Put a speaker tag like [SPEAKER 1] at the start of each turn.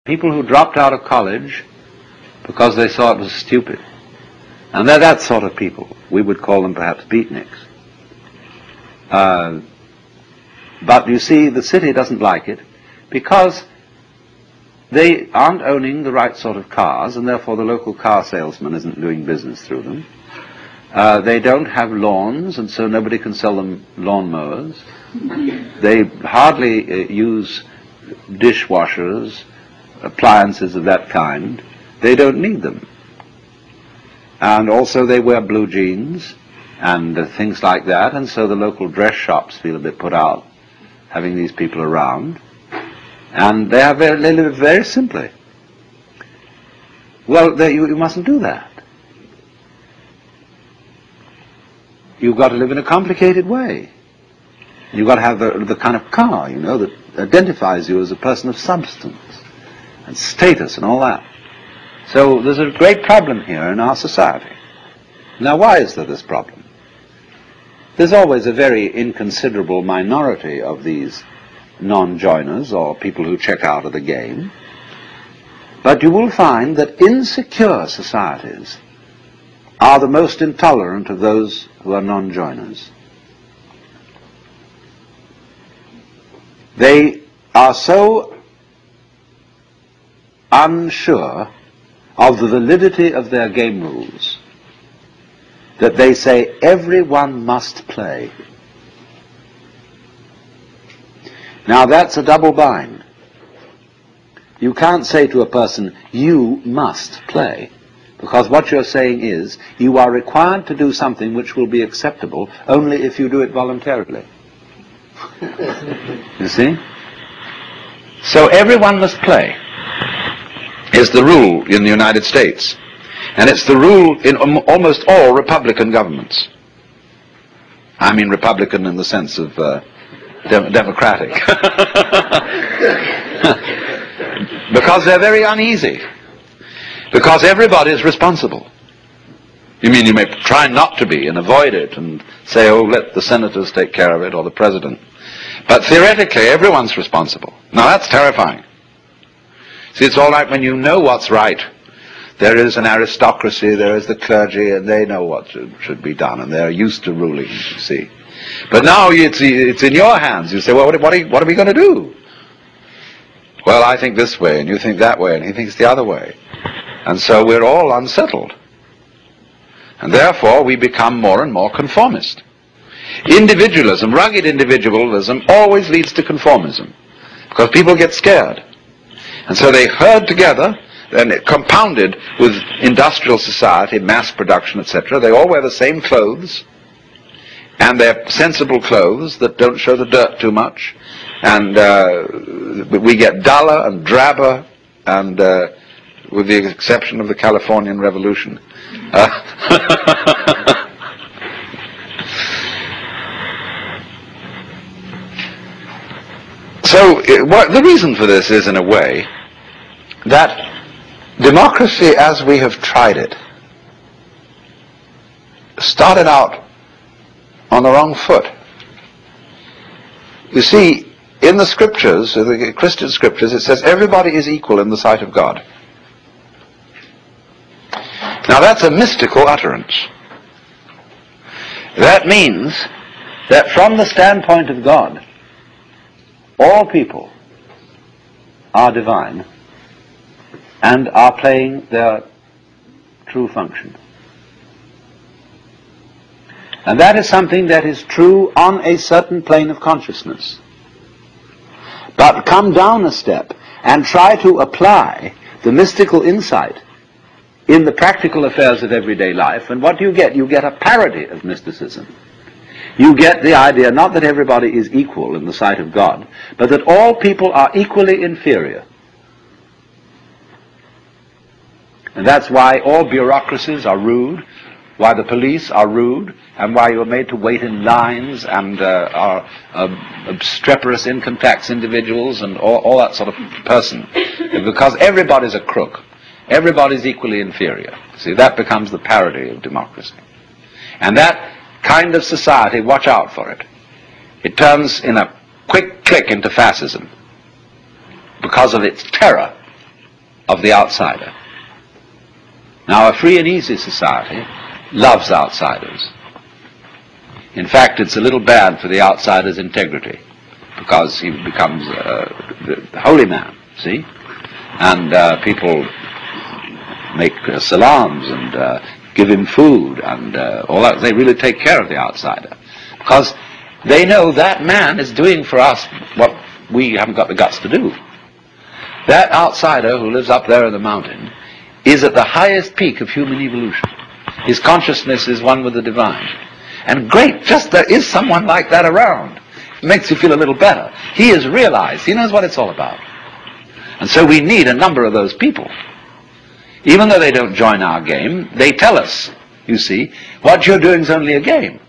[SPEAKER 1] people who dropped out of college because they thought it was stupid. And they're that sort of people. We would call them perhaps beatniks. But you see, the city doesn't like it because they aren't owning the right sort of cars, and therefore the local car salesman isn't doing business through them. They don't have lawns, and so nobody can sell them lawnmowers. They hardly use dishwashers, appliances of that kind. They don't need them. And also they wear blue jeans and things like that, and so the local dress shops feel a bit put out having these people around. And they live very simply. Well, you mustn't do that. You've got to live in a complicated way. You've got to have the kind of car, you know, that identifies you as a person of substance and status and all that. So there's a great problem here in our society. Now, why is there this problem? There's always a very inconsiderable minority of these non-joiners or people who check out of the game. But you will find that insecure societies are the most intolerant of those who are non-joiners. They are so unsure of the validity of their game rules that they say everyone must play. Now that's a double bind. You can't say to a person, you must play, because what you're saying is, you are required to do something which will be acceptable only if you do it voluntarily. You see? So everyone must play is the rule in the United States. And it's the rule in almost all Republican governments. I mean Republican in the sense of democratic. Because they're very uneasy. Because everybody is responsible. You mean you may try not to be and avoid it and say, oh, let the senators take care of it or the president. But theoretically, everyone's responsible. Now that's terrifying. See, it's all right when you know what's right. There is an aristocracy, there is the clergy, and they know what should be done, and they're used to ruling, you see. But now it's in your hands. You say, well, what are we going to do? Well, I think this way, and you think that way, and he thinks the other way. And so we're all unsettled. And therefore, we become more and more conformist. Individualism, rugged individualism, always leads to conformism, because people get scared. And so they herd together, and compounded with industrial society, mass production, etc. They all wear the same clothes, and they're sensible clothes that don't show the dirt too much, and we get duller and drabber, and with the exception of the Californian Revolution. So the reason for this is, in a way, that democracy as we have tried it started out on the wrong foot. You see, in the scriptures, the Christian scriptures, it says everybody is equal in the sight of God. Now that's a mystical utterance. That means that from the standpoint of God, all people are divine and are playing their true function. And that is something that is true on a certain plane of consciousness. But come down a step and try to apply the mystical insight in the practical affairs of everyday life, and what do you get? You get a parody of mysticism. You get the idea not that everybody is equal in the sight of God, but that all people are equally inferior. And that's why all bureaucracies are rude, why the police are rude, and why you're made to wait in lines and are obstreperous income tax individuals and all that sort of person. Because everybody's a crook. Everybody's equally inferior. See, that becomes the parody of democracy. And that kind of society, watch out for it. It turns in a quick click into fascism because of its terror of the outsider. Now, a free and easy society loves outsiders. In fact, it's a little bad for the outsider's integrity, because he becomes the holy man, see? And people make salams and give him food and all that. They really take care of the outsider, because they know that man is doing for us what we haven't got the guts to do. That outsider who lives up there in the mountain is at the highest peak of human evolution. His consciousness is one with the divine. And great, just there is someone like that around. It makes you feel a little better. He has realized, he knows what it's all about. And so we need a number of those people. Even though they don't join our game, they tell us, you see, what you're doing is only a game.